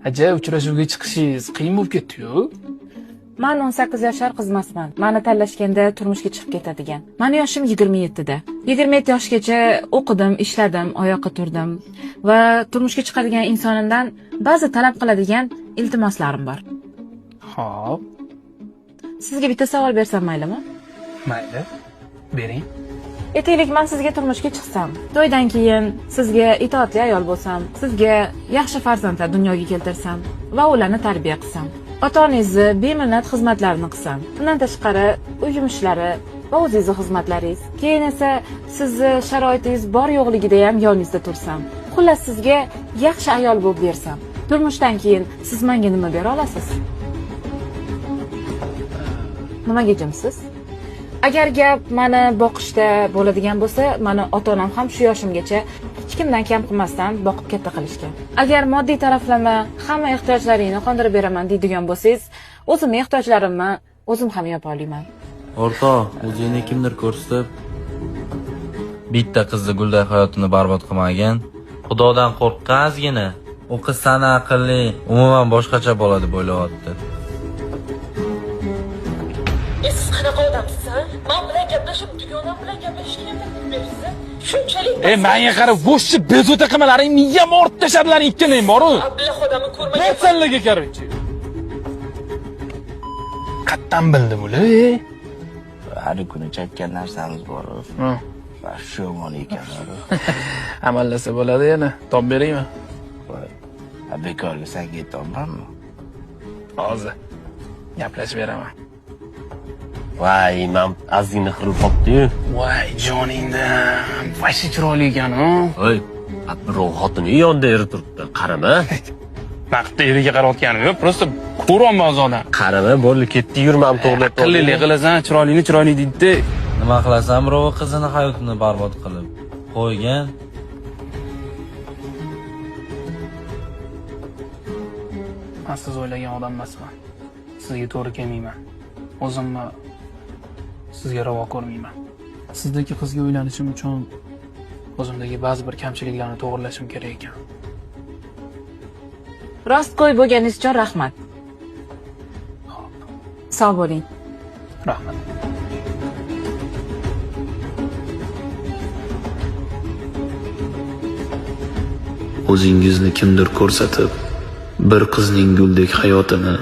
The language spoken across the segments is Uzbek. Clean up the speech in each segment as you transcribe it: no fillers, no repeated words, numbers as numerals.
Aja, uchrashuvga chiqishingiz qiyin bo'lib ketdi-ku. Men 18 yoshar qiz emasman. Meni tanlashganda turmushga chiqib ketadigan. Meni yoshim 27 da. 27 yoshgacha o'qidim, ishladim, oyoqqa turdim va turmushga chiqadigan insonimdan ba'zi talab qiladigan iltimoslarim bor. Xo'p, Sizga bitta savol bersam maylimi? mayli. Bering. Aytaylik, men sizga turmushga chiqsam, to'ydan keyin sizga itoatli ayol bo'lsam, sizga yaxshi farzandlar dunyoga keltirsam va ularni tarbiya qilsam, ota-onangizni beminnat xizmatlarini qilsam, bundan tashqari uy yumushlari va o'zingizni xizmatlaringiz, keyin esa sizni sharoitingiz bor yo'qligida ham yoningizda tursam, xullas sizga yaxshi ayol bo'lib bersam, turmushdan keyin siz menga nima bera olasiz? Nimaga jimsiz? Agar gap meni boqishda bo'ladigan bo'lsa, meni ota-onam ham shu yoshimgacha hech kimdan kam qilmasdan boqib katta qilishgan. Agar moddiy taraflama hamma ehtiyojlaringni qondirib beraman deydigan bo'lsangiz, o'zimning ehtiyojlarimni o'zim ham yopa olaman. O'rtoq, o'zingni kimdir ko'rsatib, bitta qizni gulday hayotini barbod qilmagan, Xudodan qo'rqqazgina, u qiz sana aqlli, umuman boshqacha bo'ladi deb o'ylayapti. Siz qanaqa odamsiz, ha? Men bilan gaplashib, dugonam bilan gaplashishga nima bersa? Shunchalik. Menga qarab, bo'shchi bezovta qilmalaring miyam ortib tashlablaring ikkalang boru. Abdulla xodamni ko'rmagan. Metsallaga qaraychi. Qattan bildim ular. Har kuni chakkan narsamiz bor. Va shu yomon ekanlar. Amallasa bo'ladi yana. Top beraymi? Bekorga senga aytolmanmi? Hozir gaplashib beraman. Voy, men azingni xirib qopdi-yu. Voy, joningdan. Vashi chiroyli ekan-ku. Voy, atmirov xotini yonda eri turibdi. Qarama. Vaqtda eriga qarayotganim yo'q, prosta ko'rolmay o'zona. Qarama, bo'ldi, ketdi, yurmam to'g'rilab. Qillik qilasan, chiroyli deydi. Nima qilasan, birov qizini hayotini barbod qilib qo'ygan. Men siz o'ylagan odam emasman. Sizga to'g'ri kelmayman. O'zimni sizga ravo ko'rmayman. Sizdagi qizga uylanishim uchun o'zimdagi ba'zi bir kamchiliklarni to'g'rilashim kerak ekan. Rostgo'y bo'lganingiz uchun rahmat. Sog' bo'ling. Rahmat. O'zingizni kimdir ko'rsatib, bir qizning guldek hayotini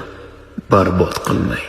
barbod qilmang.